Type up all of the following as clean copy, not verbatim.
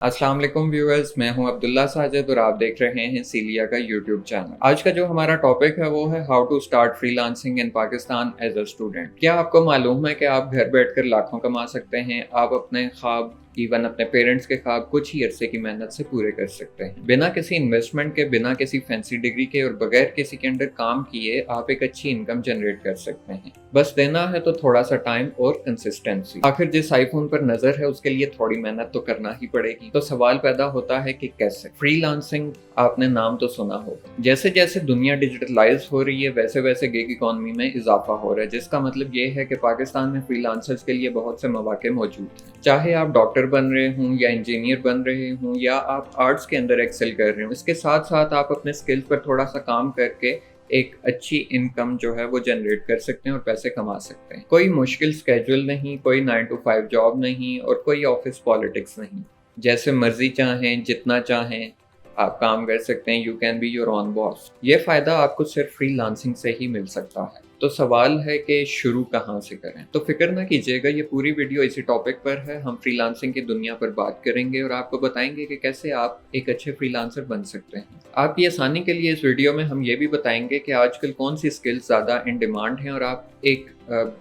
अस्सलाम वालेकुम व्यूअर्स, मैं हूं अब्दुल्ला साजिद और आप देख रहे हैं सीलिया का यूट्यूब चैनल। आज का जो हमारा टॉपिक है वो है how to start freelancing in Pakistan as a student. क्या आपको मालूम है कि आप घर बैठकर लाखों कमा सकते हैं? आप अपने ख्वाब, इवन अपने पेरेंट्स के ख्वाब कुछ ही अरसे की मेहनत से पूरे कर सकते हैं। बिना किसी इन्वेस्टमेंट के, बिना किसी फैंसी डिग्री के और बगैर किसी के अंडर काम किए आप एक अच्छी इनकम जनरेट कर सकते हैं। बस देना है तो थोड़ा सा टाइम और कंसिस्टेंसी। आखिर जिस आईफोन पर नजर है उसके लिए थोड़ी मेहनत तो करना ही पड़ेगी। तो सवाल पैदा होता है कि कैसे? फ्रीलांसिंग, आपने नाम तो सुना होगा। जैसे जैसे दुनिया डिजिटलाइज हो रही है वैसे वैसे गिग इकॉनमी में इजाफा हो रहा है, जिसका मतलब ये है कि पाकिस्तान में फ्रीलांसर्स के लिए बहुत से मौके मौजूद हैं। चाहे आप डॉक्टर बन रहे हों या इंजीनियर बन रहे हों या आप आर्ट्स के अंदर एक्सेल कर रहे हो, इसके साथ साथ आप अपने स्किल्स पर थोड़ा सा काम करके एक अच्छी इनकम जो है वो जनरेट कर सकते हैं और पैसे कमा सकते हैं। कोई मुश्किल स्केड्यूल नहीं, कोई 9 to 5 जॉब नहीं और कोई ऑफिस पॉलिटिक्स नहीं। जैसे मर्जी चाहें, जितना चाहें आप काम कर सकते हैं। You can be your own boss. ये फायदा आपको सिर्फ फ्रीलांसिंग से ही मिल सकता है। तो सवाल है कि शुरू कहाँ से करें? तो फिक्र ना कीजिएगा, ये पूरी वीडियो इसी टॉपिक पर है। हम फ्रीलांसिंग की दुनिया पर बात करेंगे और आपको बताएंगे कि कैसे आप एक अच्छे फ्रीलांसर बन सकते हैं। आपकी आसानी के लिए इस वीडियो में हम ये भी बताएंगे कि आजकल कौन सी स्किल्स ज़्यादा इन डिमांड हैं और आप एक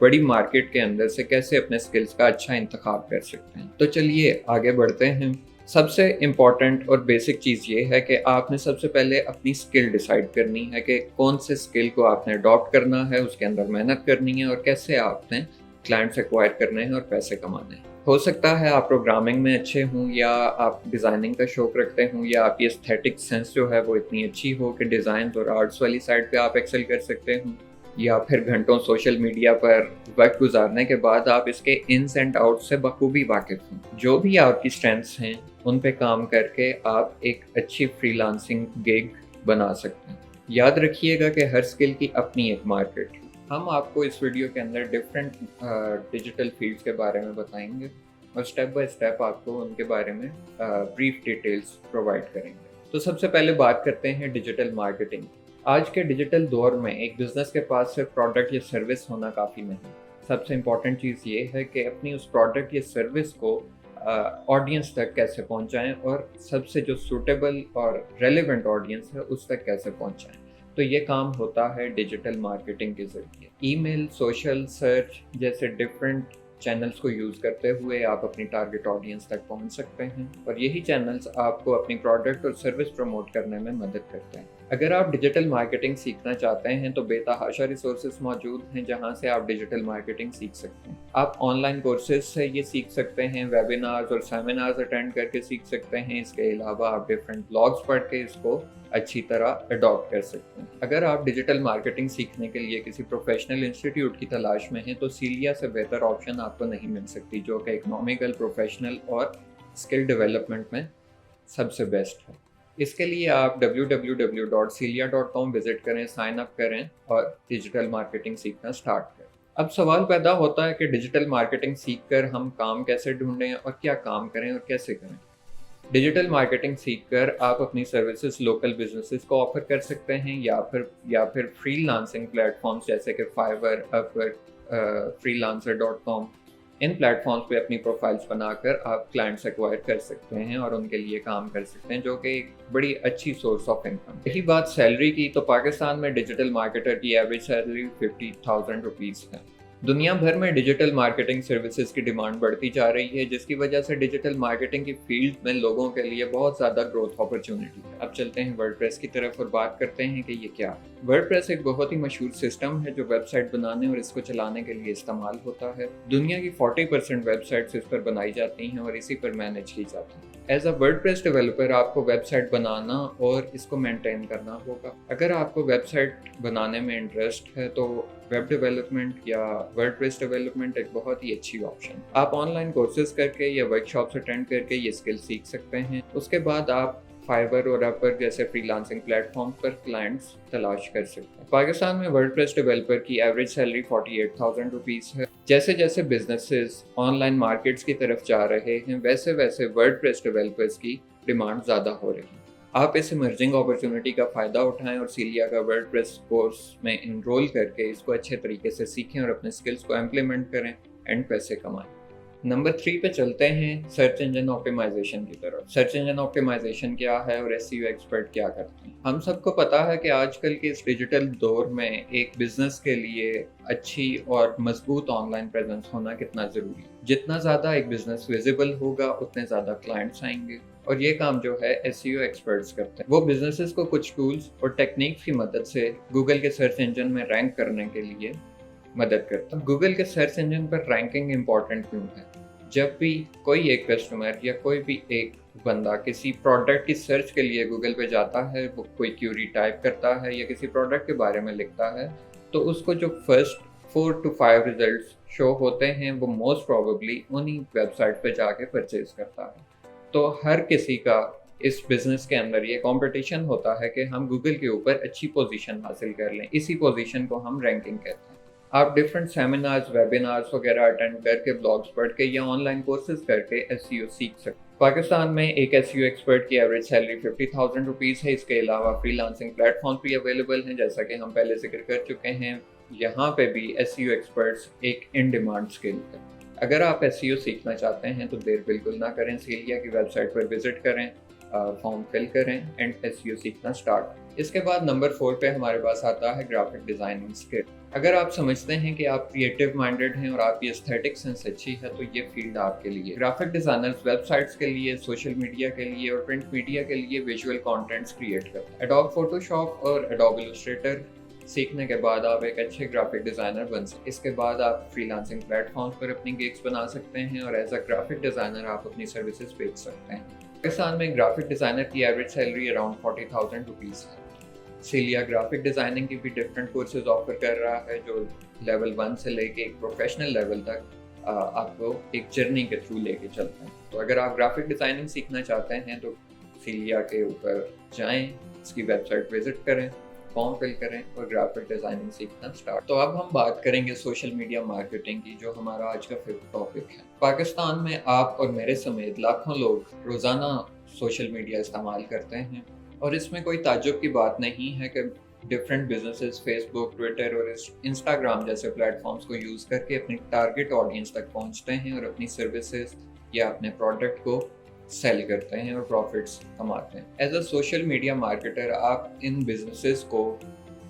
बड़ी मार्केट के अंदर से कैसे अपने स्किल्स का अच्छा इंतखाब कर सकते हैं। तो चलिए आगे बढ़ते हैं। सबसे इम्पॉर्टेंट और बेसिक चीज़ ये है कि आपने सबसे पहले अपनी स्किल डिसाइड करनी है कि कौन से स्किल को आपने अडॉप्ट करना है, उसके अंदर मेहनत करनी है और कैसे आपने क्लाइंट्स एक्वायर करने हैं और पैसे कमाने हैं। हो सकता है आप प्रोग्रामिंग में अच्छे हों या आप डिज़ाइनिंग का शौक रखते हों या आपकी एस्थेटिक सेंस जो है वो इतनी अच्छी हो कि डिज़ाइन और आर्ट्स वाली साइड पे आप एक्सेल कर सकते हों, या फिर घंटों सोशल मीडिया पर वक्त गुजारने के बाद आप इसके इन्स एंड आउट्स से बखूबी वाकिफ हों। जो भी आपकी स्ट्रेंथ्स हैं उन पे काम करके आप एक अच्छी फ्रीलांसिंग गिग बना सकते हैं। याद रखिएगा कि हर स्किल की अपनी एक मार्केट है। हम आपको इस वीडियो के अंदर डिफरेंट डिजिटल फील्ड्स के बारे में बताएंगे और स्टेप बाय स्टेप आपको उनके बारे में ब्रीफ डिटेल्स प्रोवाइड करेंगे। तो सबसे पहले बात करते हैं डिजिटल मार्केटिंग। आज के डिजिटल दौर में एक बिजनेस के पास सिर्फ प्रोडक्ट या सर्विस होना काफ़ी नहीं। सबसे इम्पॉर्टेंट चीज़ ये है कि अपनी उस प्रोडक्ट या सर्विस को ऑडियंस तक कैसे पहुंचाएं और सबसे जो सूटेबल और रेलेवेंट ऑडियंस है उस तक कैसे पहुंचाएं। तो ये काम होता है डिजिटल मार्केटिंग के ज़रिए। ईमेल, सोशल, सर्च जैसे डिफरेंट चैनल्स को यूज़ करते हुए आप अपनी टारगेट ऑडियंस तक पहुंच सकते हैं और यही चैनल्स आपको अपनी प्रोडक्ट और सर्विस प्रमोट करने में मदद करते हैं। अगर आप डिजिटल मार्केटिंग सीखना चाहते हैं तो बेतहाशा रिसोर्सेज मौजूद हैं जहां से आप डिजिटल मार्केटिंग सीख सकते हैं। आप ऑनलाइन कोर्सेज से ये सीख सकते हैं, वेबिनार्स और सेमिनार्स अटेंड करके सीख सकते हैं। इसके अलावा आप डिफरेंट ब्लॉग्स पढ़ के इसको अच्छी तरह अडॉप्ट कर सकते हैं। अगर आप डिजिटल मार्केटिंग सीखने के लिए किसी प्रोफेशनल इंस्टीट्यूट की तलाश में हैं तो सीलिया से बेहतर ऑप्शन आपको नहीं मिल सकती, जो कि इकोनॉमिकल, प्रोफेशनल और स्किल डेवलपमेंट में सबसे बेस्ट है। इसके लिए आप www.celia.com विजिट करें, साइन अप करें और डिजिटल मार्केटिंग सीखना स्टार्ट करें। अब सवाल पैदा होता है कि डिजिटल मार्केटिंग सीखकर हम काम कैसे ढूंढें और क्या काम करें और कैसे करें। डिजिटल मार्केटिंग सीखकर आप अपनी सर्विसेज लोकल बिजनेसेस को ऑफर कर सकते हैं या फिर फ्रीलांसिंग प्लेटफॉर्म्स जैसे कि फाइवर, अपवर्क, freelancer.com, इन प्लेटफॉर्म्स पे अपनी प्रोफाइल्स बनाकर आप क्लाइंट्स एक्वायर कर सकते हैं और उनके लिए काम कर सकते हैं, जो कि एक बड़ी अच्छी सोर्स ऑफ इनकम। यही बात सैलरी की, तो पाकिस्तान में डिजिटल मार्केटर की एवरेज सैलरी 50,000 रुपीज़ है। दुनिया भर में डिजिटल मार्केटिंग सर्विसेज की डिमांड बढ़ती जा रही है, जिसकी वजह से डिजिटल मार्केटिंग की फील्ड में लोगों के लिए बहुत ज़्यादा ग्रोथ अपॉर्चुनिटी है। अब चलते हैं वर्डप्रेस की तरफ और बात करते हैं कि ये क्या है। वर्डप्रेस एक बहुत ही मशहूर सिस्टम है जो वेबसाइट बनाने और इसको चलाने के लिए इस्तेमाल होता है। दुनिया की 40% वेबसाइट्स इस पर बनाई जाती हैं और इसी पर मैनेज की जाती हैं। एज अ वर्डप्रेस डेवलपर आपको वेबसाइट बनाना और इसको मेंटेन करना होगा। अगर आपको वेबसाइट बनाने में इंटरेस्ट है तो वेब डेवलपमेंट या वर्डप्रेस डेवलपमेंट एक बहुत ही अच्छी ऑप्शन। आप ऑनलाइन कोर्सेज करके या वर्कशॉप्स अटेंड करके ये स्किल सीख सकते हैं। उसके बाद आप फाइवर और अपवर्क जैसे फ्रीलांसिंग प्लेटफॉर्म पर क्लाइंट्स तलाश कर सकते हैं। पाकिस्तान में वर्डप्रेस डेवलपर की एवरेज सैलरी 48,000 रुपीज़ है। जैसे जैसे बिजनेसेस ऑनलाइन मार्केट्स की तरफ जा रहे हैं वैसे वैसे वर्डप्रेस डेवलपर्स की डिमांड ज़्यादा हो रही है। आप इस इमर्जिंग अपॉर्चुनिटी का फ़ायदा उठाएं और सीलिया का वर्डप्रेस कोर्स में इनरोल करके इसको अच्छे तरीके से सीखें और अपने स्किल्स को इम्प्लीमेंट करें एंड पैसे कमाएं। नंबर 3 पे चलते हैं सर्च इंजन ऑप्टिमाइजेशन की तरफ। सर्च इंजन ऑप्टिमाइजेशन क्या है और एसईओ एक्सपर्ट क्या करते हैं? हम सबको पता है कि आजकल के इस डिजिटल दौर में एक बिजनेस के लिए अच्छी और मजबूत ऑनलाइन प्रेजेंस होना कितना ज़रूरी है। जितना ज़्यादा एक बिजनेस विजिबल होगा उतने ज़्यादा क्लाइंट्स आएंगे, और ये काम जो है एसईओ एक्सपर्ट्स करते हैं। वो बिजनेसेस को कुछ टूल्स और टेक्निक्स की मदद से गूगल के सर्च इंजन में रैंक करने के लिए मदद करता है। गूगल के सर्च इंजन पर रैंकिंग इम्पॉर्टेंट क्यों है? जब भी कोई एक कस्टमर या कोई भी एक बंदा किसी प्रोडक्ट की सर्च के लिए गूगल पे जाता है, वो कोई क्यूरी टाइप करता है या किसी प्रोडक्ट के बारे में लिखता है, तो उसको जो फर्स्ट 4 to 5 रिजल्ट्स शो होते हैं वो मोस्ट प्रोबेबली उन्हीं वेबसाइट पे जाके परचेज करता है। तो हर किसी का इस बिजनेस के अंदर ये कंपटीशन होता है कि हम गूगल के ऊपर अच्छी पोजीशन हासिल कर लें। इसी पोजीशन को हम रैंकिंग कहते हैं। आप डिफरेंट सेमिनार्स, वेबिनार्स वगैरह अटेंड करके, ब्लॉग्स पढ़ के या ऑनलाइन कोर्सेज करके एसईओ सीख सकते हैं। पाकिस्तान में एक एसईओ एक्सपर्ट की एवरेज सैलरी 50,000 रुपीज़ है। इसके अलावा फ्रीलांसिंग प्लेटफॉर्म भी अवेलेबल हैं, जैसा कि हम पहले जिक्र कर चुके हैं। यहाँ पे भी एसईओ एक्सपर्ट्स एक इन डिमांड स्किल है। अगर आप एसईओ सीखना चाहते हैं तो देर बिल्कुल ना करें, सीलिया की वेबसाइट पर विजिट करें, फॉर्म फिल करें एंड एसईओ सीखना स्टार्ट। इसके बाद नंबर 4 पे हमारे पास आता है ग्राफिक डिजाइनिंग स्किल। अगर आप समझते हैं कि आप क्रिएटिव माइंडेड हैं और आपकी एस्थेटिक सेंस अच्छी है तो ये फील्ड आपके लिए। ग्राफिक डिजाइनर्स वेबसाइट्स के लिए, सोशल मीडिया के लिए और प्रिंट मीडिया के लिए विजुअल कंटेंट्स क्रिएट करते हैं। एडोब फोटोशॉप और एडोब इलस्ट्रेटर सीखने के बाद आप एक अच्छे ग्राफिक डिज़ाइनर बन सकते हैं। इसके बाद आप फ्रीलांसिंग प्लेटफॉर्म्स पर अपनी गिग्स बना सकते हैं और एज अ ग्राफिक डिज़ाइनर आप अपनी सर्विसेज बेच सकते हैं। पाकिस्तान में ग्राफिक डिज़ाइनर की एवरेज सैलरी अराउंड 40,000 रुपीज़ है। सीलिया ग्राफिक डिज़ाइनिंग की भी डिफरेंट कोर्सेज ऑफर कर रहा है, जो लेवल 1 से लेके एक प्रोफेशनल लेवल तक आपको एक जर्नी के थ्रू लेके चलते हैं। तो अगर आप ग्राफिक डिज़ाइनिंग सीखना चाहते हैं तो सीलिया के ऊपर जाएं, इसकी वेबसाइट विजिट करें, फॉर्म फिल करें और ग्राफिक डिज़ाइनिंग सीखना स्टार्ट। तो अब हम बात करेंगे सोशल मीडिया मार्केटिंग की, जो हमारा आज का 5th टॉपिक है। पाकिस्तान में आप और मेरे समेत लाखों लोग रोज़ाना सोशल मीडिया इस्तेमाल करते हैं, और इसमें कोई ताज्जुब की बात नहीं है कि डिफरेंट बिजनेसेस फेसबुक, ट्विटर और इंस्टाग्राम जैसे प्लेटफॉर्म्स को यूज़ करके अपनी टारगेट ऑडियंस तक पहुंचते हैं और अपनी सर्विसेज या अपने प्रोडक्ट को सेल करते हैं और प्रॉफिट्स कमाते हैं। As a social media marketer आप इन बिजनेसेस को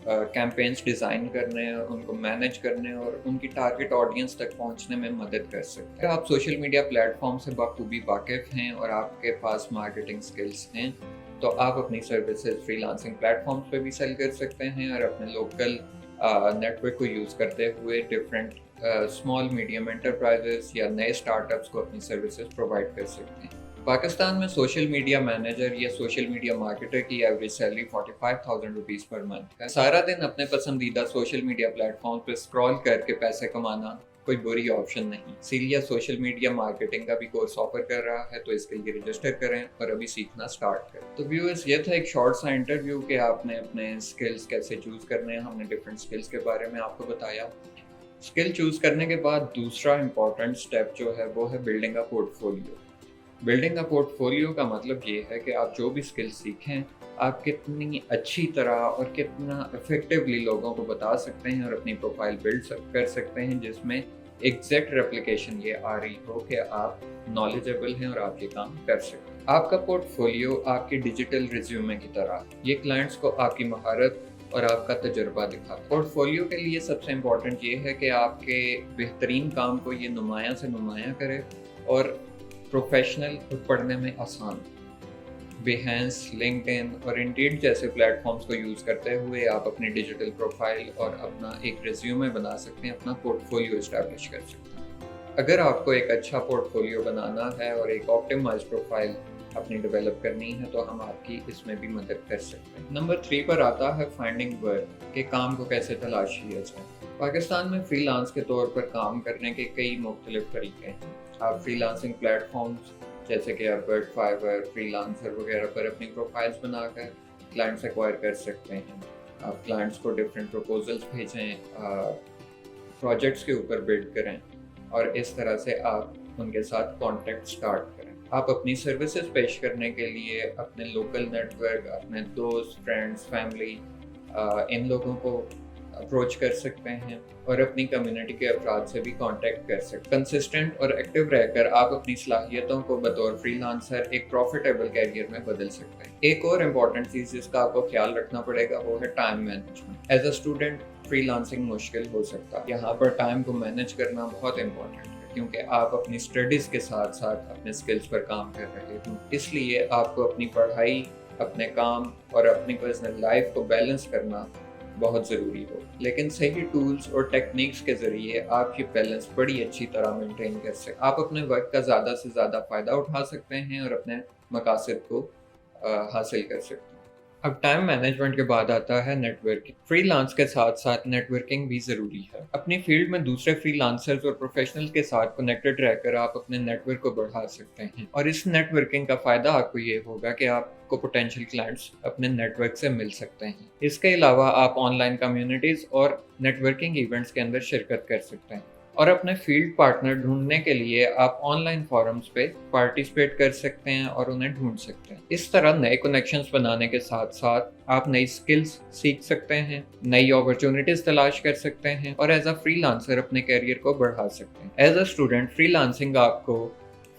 कैंपेन्स डिज़ाइन करने और उनको मैनेज करने और उनकी टारगेट ऑडियंस तक पहुंचने में मदद कर सकते हैं। अगर आप सोशल मीडिया प्लेटफॉर्म से बखूबी वाकिफ़ हैं और आपके पास मार्केटिंग स्किल्स हैं तो आप अपनी सर्विसेज फ्रीलांसिंग प्लेटफॉर्म्स पे भी सेल कर सकते हैं और अपने लोकल नेटवर्क को यूज़ करते हुए डिफरेंट स्मॉल मीडियम एंटरप्राइजेस या नए स्टार्टअप्स को अपनी सर्विसेज प्रोवाइड कर सकते हैं। पाकिस्तान में सोशल मीडिया मैनेजर या सोशल मीडिया मार्केटर की average salary 45,000 rupees per month है। सारा दिन अपने पसंदीदा सोशल मीडिया प्लेटफॉर्म पर स्क्रॉल करके पैसे कमाना कोई बुरी ऑप्शन नहीं। सीलिया सोशल मीडिया मार्केटिंग का भी कोर्स ऑफर कर रहा है, तो इसके लिए रजिस्टर करें और अभी सीखना स्टार्ट करें। तो व्यूअर्स, ये था एक शॉर्ट सा इंटरव्यू कि आपने अपने स्किल्स कैसे चूज़ करने हैं। हमने डिफरेंट स्किल्स के बारे में आपको बताया। स्किल चूज़ करने के बाद दूसरा इंपॉर्टेंट स्टेप जो है वो है building a portfolio. Building a portfolio का मतलब ये है कि आप जो भी स्किल सीखें आप कितनी अच्छी तरह और कितना इफेक्टिवली लोगों को बता सकते हैं और अपनी प्रोफाइल बिल्ड कर सकते हैं, जिसमें एग्जैक्ट रेप्लिकेशन ये आ रही हो कि आप नॉलेजेबल हैं और आप ये काम कर सकते हैं। आपका पोर्टफोलियो आपके डिजिटल रिज्यूमे की तरह, ये क्लाइंट्स को आपकी महारत और आपका तजुर्बा दिखाता है। पोर्टफोलियो के लिए सबसे इम्पोर्टेंट ये है कि आपके बेहतरीन काम को ये नुमायां से नुमायां करे और प्रोफेशनल और पढ़ने में आसान। बिहेंस, लिंक्डइन और इंडीड जैसे प्लेटफॉर्म्स को यूज़ करते हुए आप अपनी डिजिटल प्रोफाइल और अपना एक रिज्यूमे बना सकते हैं, अपना पोर्टफोलियो इस्टेब्लिश कर सकते हैं। अगर आपको एक अच्छा पोर्टफोलियो बनाना है और एक ऑप्टिमाइज प्रोफाइल अपनी डेवलप करनी है तो हम आपकी इसमें भी मदद कर सकते हैं। नंबर 3 पर आता है फाइंडिंग वर्क, के काम को कैसे तलाश किया जाए। पाकिस्तान में फ्रीलांस के तौर पर काम करने के कई मुख्तलिफ तरीके हैं। आप फ्रीलांसिंग प्लेटफॉर्म्स जैसे कि अपवर्क, फाइवर, फ्रीलांसर वगैरह पर अपनी प्रोफाइल्स बनाकर क्लाइंट्स एक्वायर कर सकते हैं। आप क्लाइंट्स को डिफरेंट प्रपोजल्स भेजें, प्रोजेक्ट्स के ऊपर बिल्ड करें और इस तरह से आप उनके साथ कॉन्टैक्ट स्टार्ट करें। आप अपनी सर्विसेज पेश करने के लिए अपने लोकल नेटवर्क, अपने दोस्त, फ्रेंड्स, फैमिली, इन लोगों को अप्रोच कर सकते हैं और अपनी कम्युनिटी के अफराद से भी कांटेक्ट कर सकते हैं। कंसिस्टेंट और एक्टिव रहकर आप अपनी सलाहियतों को बतौर फ्रीलांसर एक प्रॉफिटेबल कैरियर में बदल सकते हैं। एक और इम्पॉर्टेंट चीज़ जिसका आपको ख्याल रखना पड़ेगा वो है time management. As a student freelancing मुश्किल हो सकता है। यहाँ पर टाइम को मैनेज करना बहुत इम्पोर्टेंट है क्योंकि आप अपनी स्टडीज़ के साथ साथ अपने स्किल्स पर काम कर रहे हो, इसलिए आपको अपनी पढ़ाई, अपने काम और अपनी पर्सनल लाइफ को बैलेंस करना बहुत ज़रूरी हो। लेकिन सही टूल्स और टेक्निक्स के ज़रिए आप ये बैलेंस बड़ी अच्छी तरह मेंटेन कर सकते हैं। आप अपने वक्त का ज़्यादा से ज़्यादा फ़ायदा उठा सकते हैं और अपने मकासद को हासिल कर सकते हैं। अब टाइम मैनेजमेंट के बाद आता है नेटवर्किंग। फ्रीलांस के साथ साथ नेटवर्किंग भी ज़रूरी है। अपनी फील्ड में दूसरे फ्रीलांसर्स और प्रोफेशनल्स के साथ कनेक्टेड रहकर आप अपने नेटवर्क को बढ़ा सकते हैं और इस नेटवर्किंग का फ़ायदा आपको ये होगा कि आपको पोटेंशियल क्लाइंट्स अपने नेटवर्क से मिल सकते हैं। इसके अलावा आप ऑनलाइन कम्युनिटीज़ और नेटवर्किंग इवेंट्स के अंदर शिरकत कर सकते हैं और अपने फील्ड पार्टनर ढूंढने के लिए आप ऑनलाइन फोरम्स पे पार्टिसिपेट कर सकते हैं और उन्हें ढूंढ सकते हैं। इस तरह नए कनेक्शंस बनाने के साथ साथ आप नई स्किल्स सीख सकते हैं, नई अपॉर्चुनिटीज तलाश कर सकते हैं और एज अ फ्रीलांसर अपने कैरियर को बढ़ा सकते हैं। एज अ स्टूडेंट फ्रीलांसिंग आपको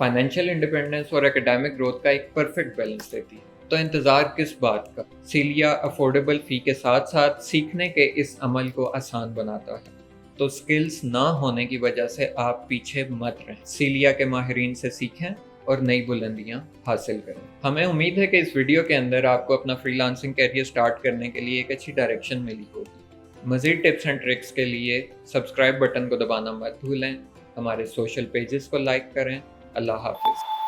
फाइनेंशियल इंडिपेंडेंस और एकेडमिक ग्रोथ का एक परफेक्ट बैलेंस देती है। तो इंतज़ार किस बात का? सीलिया अफोर्डेबल फ़ी के साथ साथ सीखने के इस अमल को आसान बनाता है। तो स्किल्स ना होने की वजह से आप पीछे मत रहें। सीलिया के माहिरीन से सीखें और नई बुलंदियां हासिल करें। हमें उम्मीद है कि इस वीडियो के अंदर आपको अपना फ्रीलांसिंग कैरियर स्टार्ट करने के लिए एक अच्छी डायरेक्शन मिली होगी। मज़ीद टिप्स एंड ट्रिक्स के लिए सब्सक्राइब बटन को दबाना मत भूलें। हमारे सोशल पेजेस को लाइक करें। अल्लाह हाफिज़।